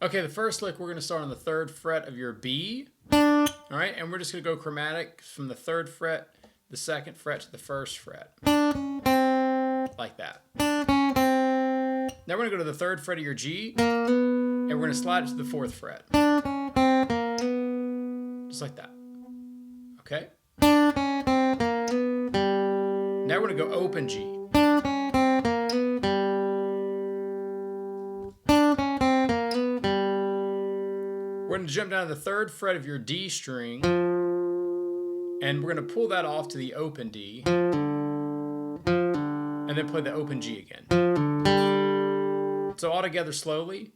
Okay, the first lick, we're going to start on the 3rd fret of your B. All right, and we're just going to go chromatic from the 3rd fret, the 2nd fret to the 1st fret. Like that. Now we're going to go to the 3rd fret of your G, and we're going to slide it to the 4th fret. Just like that. Okay? Now we're going to go open G. We're going to jump down to the 3rd fret of your D string, and we're going to pull that off to the open D, and then play the open G again. So all together slowly.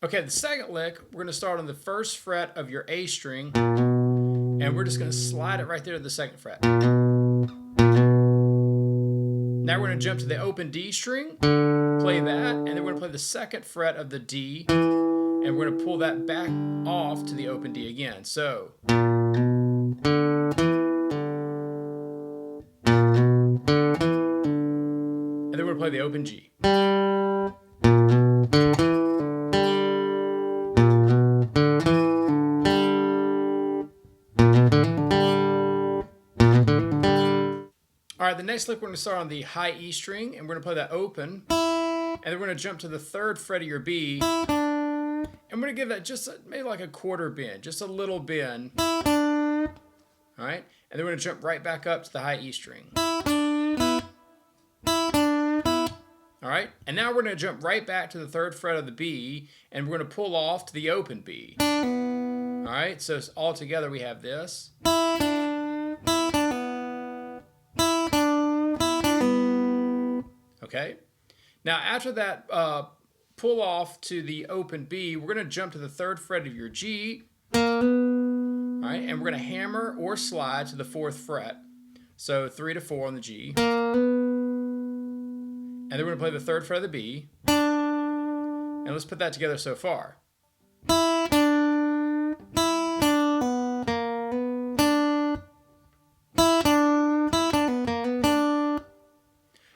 Okay, the second lick, we're going to start on the 1st fret of your A string, and we're just going to slide it right there to the 2nd fret. Now we're going to jump to the open D string, play that, and then we're going to play the 2nd fret of the D, and we're going to pull that back off to the open D again. So, and then we're going to play the open G. All right, the next lick, we're going to start on the high E string, and we're going to play that open, and then we're going to jump to the 3rd fret of your B, and we're going to give that just maybe like a quarter bend, just a little bend. All right, and then we're going to jump right back up to the high E string. All right, and now we're going to jump right back to the 3rd fret of the B, and we're going to pull off to the open B. All right, so all together we have this. Okay, now after that pull off to the open B, we're going to jump to the 3rd fret of your G, all right, and we're going to hammer or slide to the 4th fret, so 3 to 4 on the G, and then we're going to play the 3rd fret of the B, and let's put that together so far.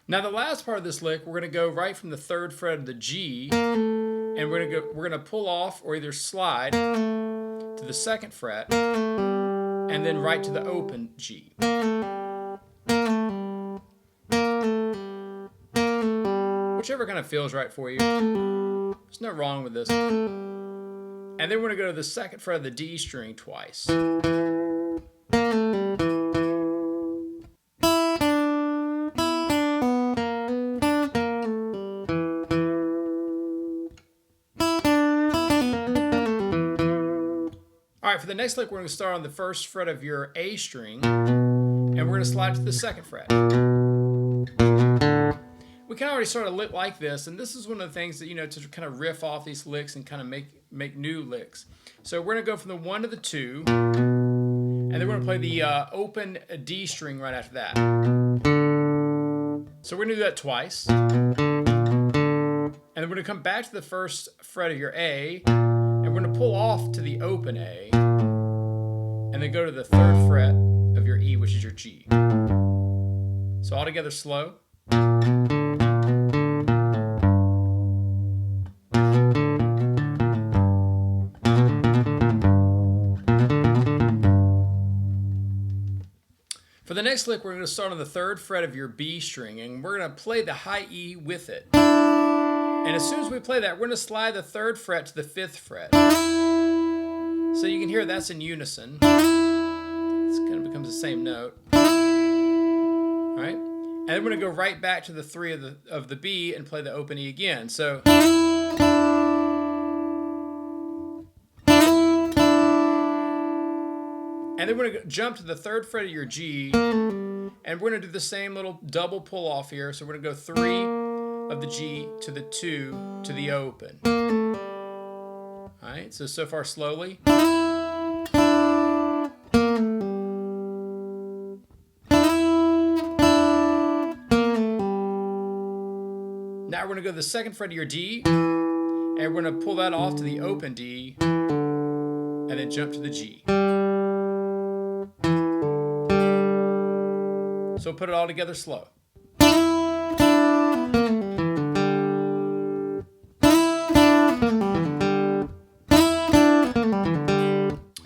Now the last part of this lick, we're going to go right from the 3rd fret of the G, and we're going to pull off or either slide to the 2nd fret, and then right to the open G. Whichever kind of feels right for you. There's no wrong with this. And then we're going to go to the 2nd fret of the D string twice. All right, for the next lick, we're going to start on the 1st fret of your A string, and we're going to slide to the 2nd fret. We can already start a lick like this, and this is one of the things that, to kind of riff off these licks and kind of make new licks. So we're going to go from the 1 to the 2, and then we're going to play the open D string right after that. So we're going to do that twice. And then we're going to come back to the 1st fret of your A, and we're going to pull off to the open A, and then go to the 3rd fret of your E, which is your G. So all together slow. For the next lick, we're going to start on the 3rd fret of your B string, and we're going to play the high E with it. And as soon as we play that, we're going to slide the 3rd fret to the 5th fret. So you can hear that's in unison. It kind of becomes the same note. All right? And then we're going to go right back to the 3 of the B and play the open E again. So, and then we're going to jump to the 3rd fret of your G, and we're going to do the same little double pull off here. So we're going to go 3 of the G to the 2 to the open. All right, so far slowly. Now we're going to go to the 2nd fret of your D, and And we're going to pull that off to the open D and then jump to the G. So put it all together slow.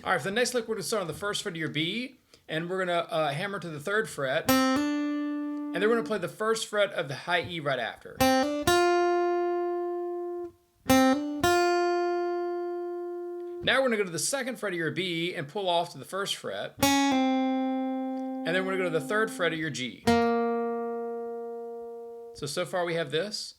All right, for the next lick, we're going to start on the first fret of your B, and we're going to hammer to the 3rd fret, and then we're going to play the 1st fret of the high E right after. Now we're going to go to the 2nd fret of your B and pull off to the 1st fret, and then we're going to go to the 3rd fret of your G. So far we have this.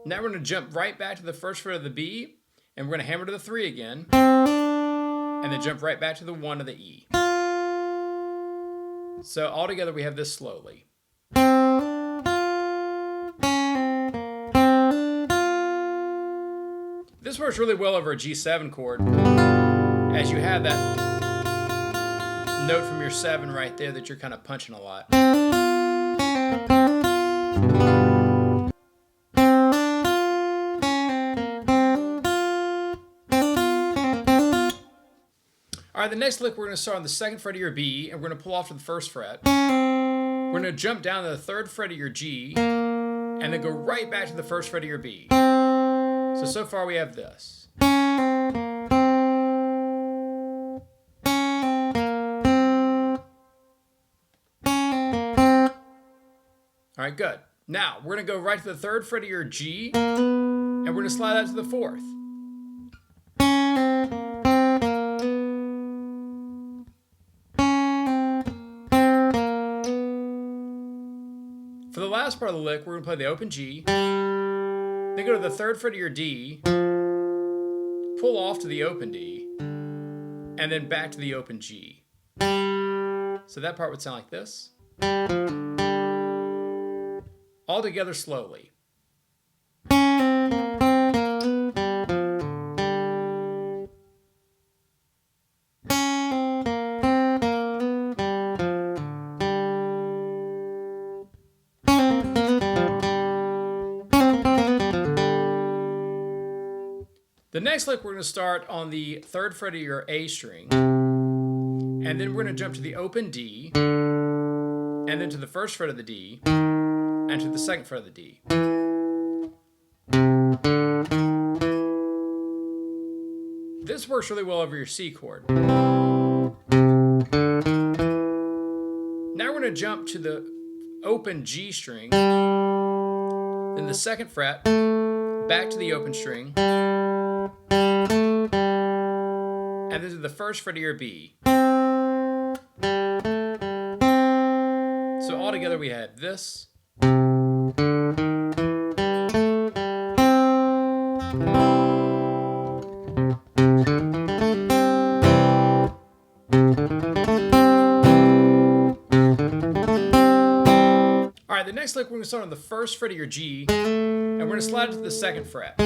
Now we're going to jump right back to the 1st fret of the B, and we're going to hammer to the 3 again, and then jump right back to the 1 of the E. So all together we have this slowly. This works really well over a G7 chord, as you have that note from your 7 right there that you're kind of punching a lot. All right, the next lick, we're going to start on the 2nd fret of your B, and we're going to pull off to the 1st fret. We're going to jump down to the 3rd fret of your G, and then go right back to the 1st fret of your B. So far we have this. All right, good. Now, we're going to go right to the 3rd fret of your G, and we're going to slide that to the 4th. For the last part of the lick, we're going to play the open G, then go to the 3rd fret of your D, pull off to the open D, and then back to the open G. So that part would sound like this. All together slowly. The next lick, we're going to start on the 3rd fret of your A string, and then we're going to jump to the open D, and then to the 1st fret of the D, and to the 2nd fret of the D. This works really well over your C chord. Now we're going to jump to the open G string, then the 2nd fret, back to the open string, and then to the 1st fret of your B. So all together we have this. All right, the next lick, we're going to start on the 1st fret of your G, and we're going to slide it to the 2nd fret.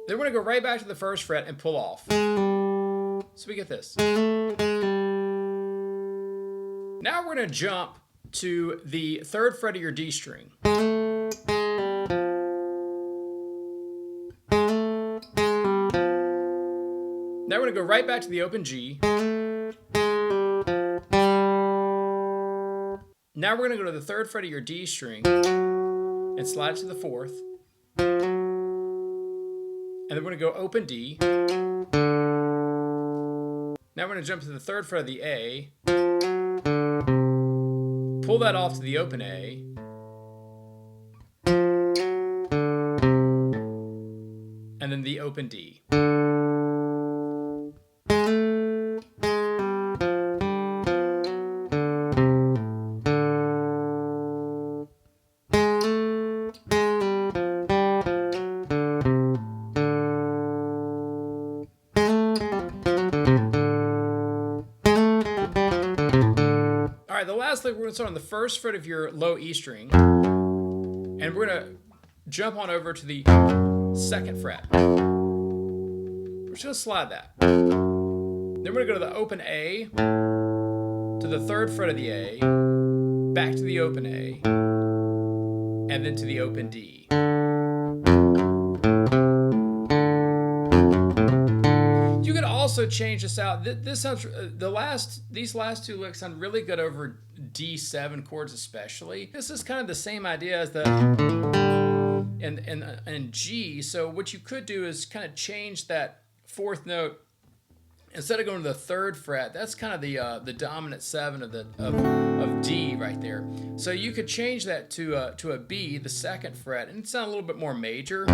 Then we're going to go right back to the 1st fret and pull off. So we get this. Now we're going to jump to the 3rd fret of your D string. Now we're going to go right back to the open G. Now we're going to go to the 3rd fret of your D string and slide it to the 4th. And then we're going to go open D. Now we're going to jump to the 3rd fret of the A. Pull that off to the open A. And then the open D. The last lick, we're going to start on the 1st fret of your low E string, and we're going to jump on over to the 2nd fret. We're just going to slide that. Then we're going to go to the open A, to the 3rd fret of the A, back to the open A, and then to the open D. You could also change this out. This sounds these last two licks sound really good over D7 chords especially. This is kind of the same idea as the and G. So what you could do is kind of change that 4th note. Instead of going to the 3rd fret, that's kind of the dominant 7 of D right there. So you could change that to a B, the 2nd fret, and it sound a little bit more major.